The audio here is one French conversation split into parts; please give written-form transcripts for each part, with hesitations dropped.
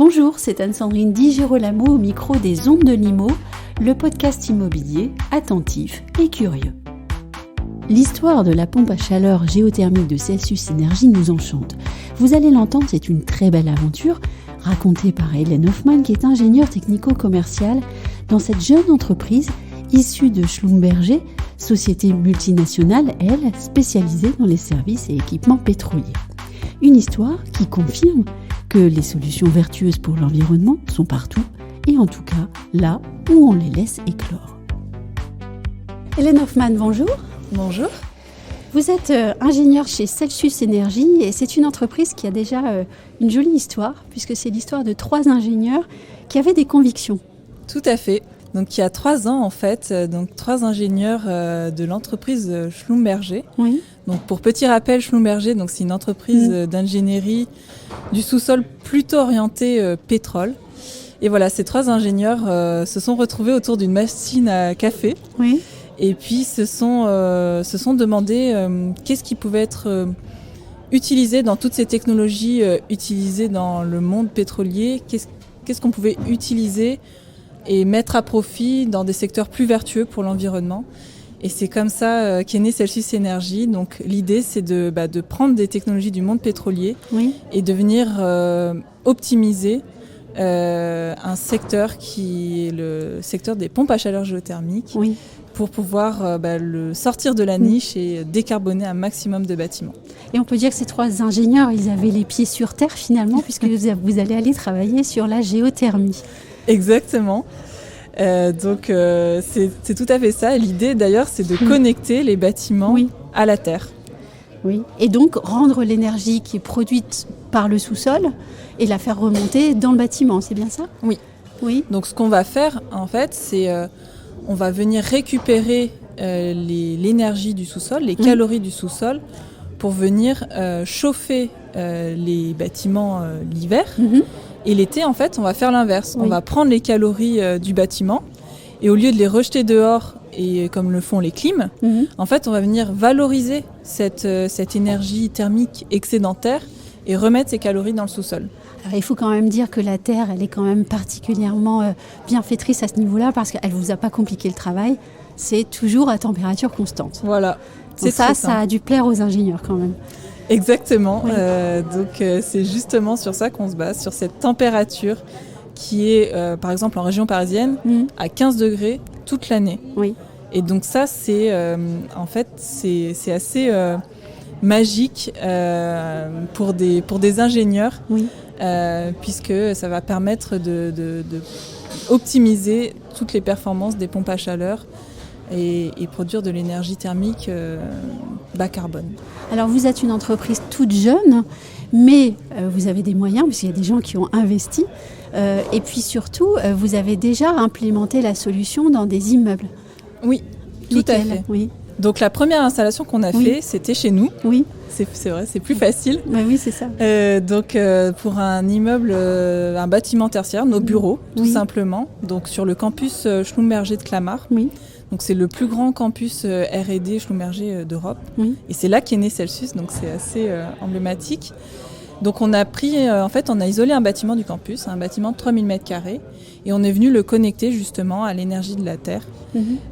Bonjour, c'est Anne-Sandrine Di Girolamo au micro des Ondes de Limo, le podcast immobilier attentif et curieux. L'histoire de la pompe à chaleur géothermique de Celsius Energy nous enchante. Vous allez l'entendre, c'est une très belle aventure racontée par Hélène Hoffmann qui est ingénieure technico-commerciale dans cette jeune entreprise issue de Schlumberger, société multinationale, elle, spécialisée dans les services et équipements pétroliers. Une histoire qui confirme que les solutions vertueuses pour l'environnement sont partout et en tout cas là où on les laisse éclore. Hélène Hoffmann, bonjour. Bonjour. Vous êtes ingénieure chez Celsius Energy et c'est une entreprise qui a déjà une jolie histoire puisque c'est l'histoire de 3 ingénieurs qui avaient des convictions. Tout à fait. Donc il y a 3 ans en fait, 3 ingénieurs de l'entreprise Schlumberger. Oui. Donc pour petit rappel, Schlumberger, donc c'est une entreprise d'ingénierie du sous-sol plutôt orientée pétrole. Et voilà, ces 3 ingénieurs se sont retrouvés autour d'une machine à café. Oui. Et puis se sont demandé qu'est-ce qui pouvait être utilisé dans toutes ces technologies utilisées dans le monde pétrolier, qu'est-ce qu'on pouvait utiliser et mettre à profit dans des secteurs plus vertueux pour l'environnement. Et c'est comme ça qu'est né Celsius Energy. Donc l'idée, c'est de prendre des technologies du monde pétrolier et de venir optimiser un secteur qui est le secteur des pompes à chaleur géothermiques pour pouvoir le sortir de la niche et décarboner un maximum de bâtiments. Et on peut dire que ces 3 ingénieurs, ils avaient les pieds sur terre finalement puisque vous allez aller travailler sur la géothermie. Exactement. C'est tout à fait ça. Et l'idée d'ailleurs, c'est de connecter les bâtiments à la terre. Oui. Et donc rendre l'énergie qui est produite par le sous-sol et la faire remonter dans le bâtiment, c'est bien ça ? Oui. Oui. Donc ce qu'on va faire en fait, c'est on va venir récupérer l'énergie du sous-sol, les calories du sous-sol, pour venir chauffer les bâtiments l'hiver. Et l'été, en fait, on va faire l'inverse. On va prendre les calories du bâtiment et au lieu de les rejeter dehors, et comme le font les clims, en fait, on va venir valoriser cette énergie thermique excédentaire et remettre ces calories dans le sous-sol. Alors, il faut quand même dire que la Terre, elle est quand même particulièrement bienfaitrice à ce niveau-là parce qu'elle ne vous a pas compliqué le travail. C'est toujours à température constante. Voilà. Donc ça a dû plaire aux ingénieurs quand même. Exactement. C'est justement sur ça qu'on se base, sur cette température qui est, par exemple, en région parisienne, à 15 degrés toute l'année. Oui. Et donc ça, c'est assez magique pour des ingénieurs, puisque ça va permettre de optimiser toutes les performances des pompes à chaleur et produire de l'énergie thermique bas carbone. Alors vous êtes une entreprise toute jeune, mais vous avez des moyens, puisqu'il y a des gens qui ont investi. Et puis surtout, vous avez déjà implémenté la solution dans des immeubles. Oui, tout à fait. Oui. Donc la première installation qu'on a fait, c'était chez nous. Oui. C'est vrai, c'est plus facile. Oui, c'est ça. Pour un immeuble, un bâtiment tertiaire, nos bureaux, tout simplement. Donc sur le campus Schlumberger de Clamart. Oui. Donc c'est le plus grand campus R&D Schlumberger d'Europe. Et c'est là qu'est né Celsius, donc c'est assez emblématique. Donc on a isolé un bâtiment du campus, un bâtiment de 3000 m², et on est venu le connecter justement à l'énergie de la Terre.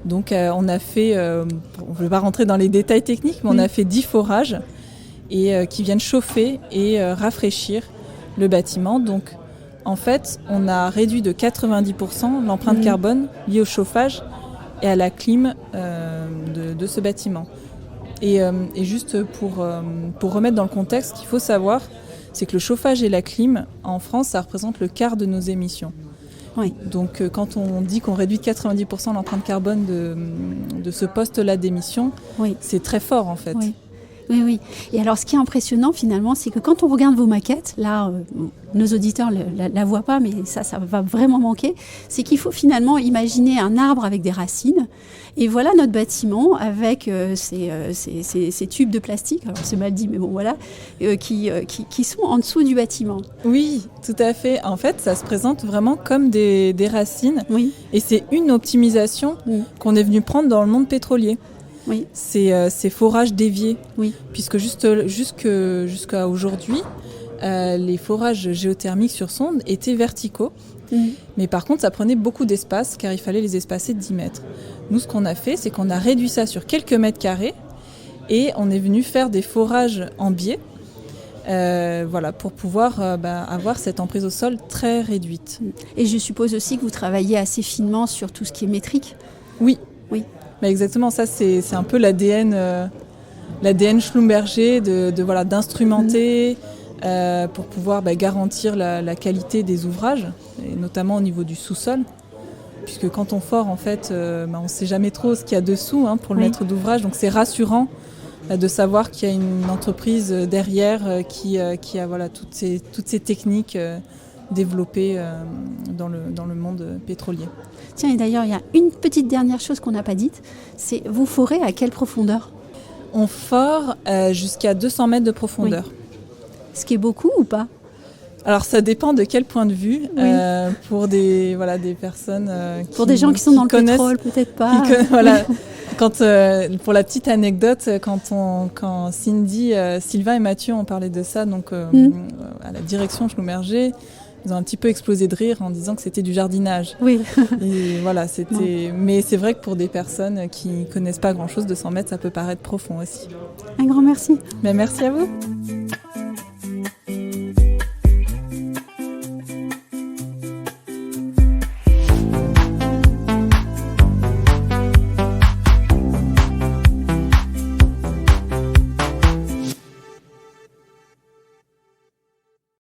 Donc on a fait, on ne veut pas rentrer dans les détails techniques, mais on a fait 10 forages qui viennent chauffer et rafraîchir le bâtiment. Donc en fait, on a réduit de 90% l'empreinte carbone liée au chauffage et à la clim de ce bâtiment. Et juste pour remettre dans le contexte, ce qu'il faut savoir, c'est que le chauffage et la clim, en France, ça représente le quart de nos émissions. Oui. Donc quand on dit qu'on réduit de 90% l'empreinte carbone de ce poste-là d'émissions, c'est très fort en fait. Oui. Oui. Et alors, ce qui est impressionnant, finalement, c'est que quand on regarde vos maquettes, là, nos auditeurs la voient pas, mais ça va vraiment manquer, c'est qu'il faut finalement imaginer un arbre avec des racines. Et voilà notre bâtiment avec ces tubes de plastique, alors c'est mal dit, mais bon, voilà, qui sont en dessous du bâtiment. Oui, tout à fait. En fait, ça se présente vraiment comme des racines. Oui. Et c'est une optimisation qu'on est venu prendre dans le monde pétrolier. Oui. Ces forages déviés, puisque jusqu'à aujourd'hui, les forages géothermiques sur sonde étaient verticaux. Mais par contre, ça prenait beaucoup d'espace car il fallait les espacer de 10 mètres. Nous, ce qu'on a fait, c'est qu'on a réduit ça sur quelques mètres carrés et on est venu faire des forages en biais pour pouvoir avoir cette emprise au sol très réduite. Et je suppose aussi que vous travaillez assez finement sur tout ce qui est métrique. Oui. Exactement, ça c'est un peu l'ADN Schlumberger d'instrumenter pour pouvoir garantir la qualité des ouvrages, et notamment au niveau du sous-sol. Puisque quand on fore, en fait, on ne sait jamais trop ce qu'il y a dessous pour le maître d'ouvrage. Donc c'est rassurant de savoir qu'il y a une entreprise derrière qui a toutes ces techniques développées dans le monde pétrolier. Tiens, et d'ailleurs, il y a une petite dernière chose qu'on n'a pas dite, c'est vous forez à quelle profondeur ? On fore jusqu'à 200 mètres de profondeur. Oui. Ce qui est beaucoup ou pas ? Alors ça dépend de quel point de vue. Pour des personnes pour des gens qui sont dans le pétrole, peut-être pas. Pour la petite anecdote, quand Cindy, Sylvain et Mathieu ont parlé de ça, donc à la direction Schlumberger, ils ont un petit peu explosé de rire en disant que c'était du jardinage. Oui. Et c'était. Mais c'est vrai que pour des personnes qui connaissent pas grand-chose, 200 mètres, ça peut paraître profond aussi. Un grand merci. Mais merci à vous.